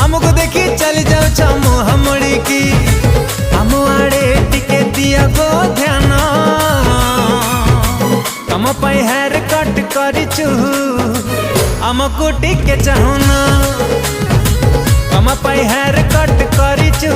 हमको देखी चल जाओ छमु हमड़ी की हम आड़े टिके दिया गो ध्यान तम पाई हेयर कट करिचु हमको टिके चाहुना तम पाई हेयर कट करिचु